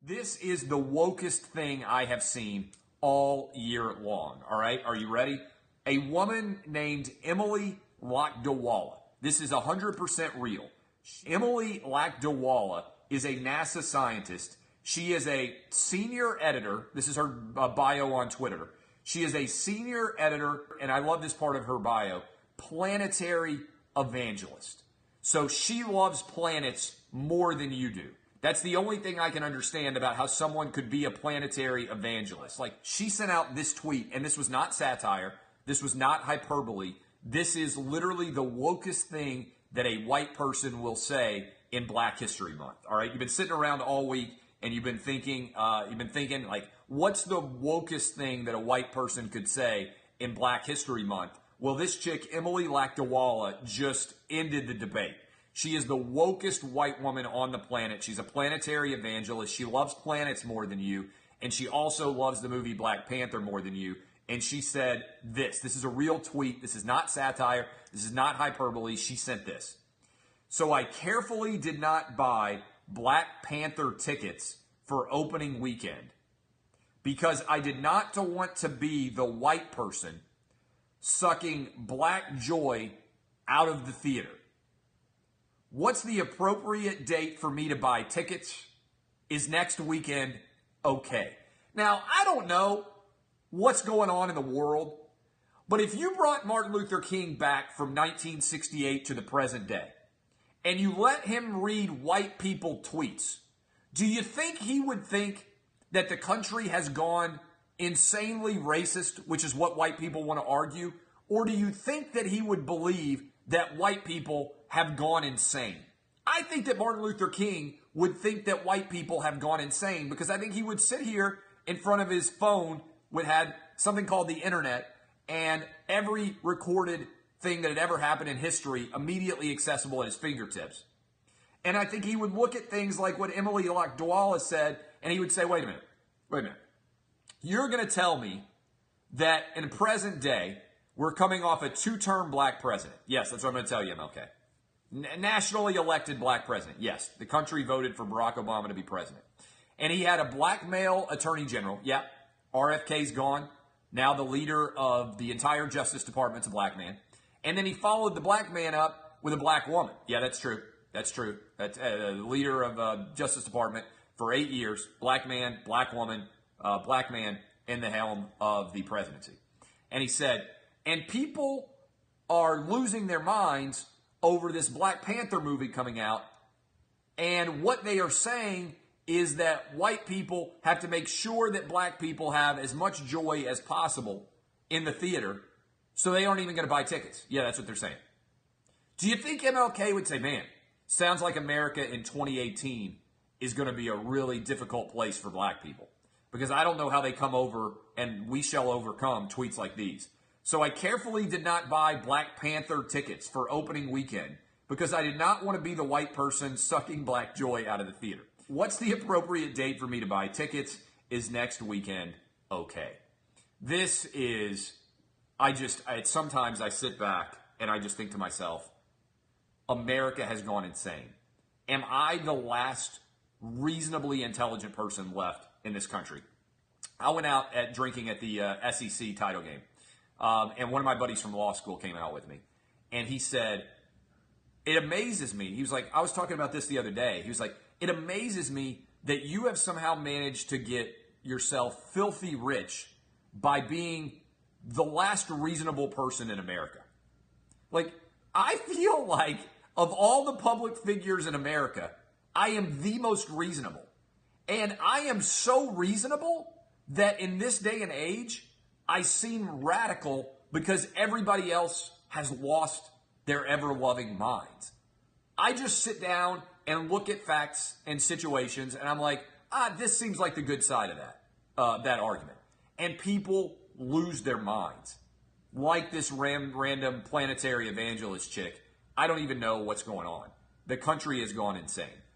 This is the wokest thing I have seen all year long. All right, are you ready? A woman named Emily Lakdawalla. This is 100% real. Emily Lakdawalla is a NASA scientist. She is a senior editor. This is her bio on Twitter. She is a senior editor, and I love this part of her bio, planetary evangelist. So she loves planets more than you do. That's the only thing I can understand about how someone could be a planetary evangelist. Like, she sent out this tweet, and this was not satire. This was not hyperbole. This is literally the wokest thing that a white person will say in Black History Month. All right, you've been sitting around all week, and you've been thinking, like, what's the wokest thing that a white person could say in Black History Month? Well, this chick, Emily Lakdawalla, just ended the debate. She is the wokest white woman on the planet. She's a planetary evangelist. She loves planets more than you. And she also loves the movie Black Panther more than you. And she said this. This is a real tweet. This is not satire. This is not hyperbole. She sent this. So I carefully did not buy Black Panther tickets for opening weekend because I did not want to be the white person sucking black joy out of the theater. What's the appropriate date for me to buy tickets? Is next weekend okay? Now, I don't know what's going on in the world, but if you brought Martin Luther King back from 1968 to the present day, and you let him read white people tweets, do you think he would think that the country has gone insanely racist, which is what white people want to argue? Or do you think that he would believe that white people have gone insane? I think that Martin Luther King would think that white people have gone insane because I think he would sit here in front of his phone, would had something called the internet, and every recorded thing that had ever happened in history immediately accessible at his fingertips. And I think he would look at things like what Emily Lakdawalla said, and he would say, wait a minute. You're going to tell me that in present day, we're coming off a two-term black president. Yes, that's what I'm going to tell you, MLK. Nationally elected black president. Yes, the country voted for Barack Obama to be president. And he had a black male attorney general. Yeah, RFK's gone. Now the leader of the entire Justice Department's a black man. And then he followed the black man up with a black woman. Yeah, that's true. That's true. That's the leader of Justice Department for 8 years. Black man, black woman, black man in the helm of the presidency. And he said, and people are losing their minds over this Black Panther movie coming out. And what they are saying is that white people have to make sure that black people have as much joy as possible in the theater, so they aren't even going to buy tickets. Yeah, that's what they're saying. Do you think MLK would say, man, sounds like America in 2018 is going to be a really difficult place for black people? Because I don't know how they come over and we shall overcome tweets like these. So I carefully did not buy Black Panther tickets for opening weekend because I did not want to be the white person sucking black joy out of the theater. What's the appropriate date for me to buy tickets? Is next weekend okay? This is, sometimes I sit back and I just think to myself, America has gone insane. Am I the last reasonably intelligent person left in this country? I went out drinking at the SEC title game. And one of my buddies from law school came out with me. And he said, it amazes me. He was like, I was talking about this the other day. He was like, it amazes me that you have somehow managed to get yourself filthy rich by being the last reasonable person in America. Like, I feel like of all the public figures in America, I am the most reasonable. And I am so reasonable that in this day and age, I seem radical because everybody else has lost their ever-loving minds. I just sit down and look at facts and situations, and I'm like, this seems like the good side of that argument. And people lose their minds. Like this random planetary evangelist chick, I don't even know what's going on. The country has gone insane.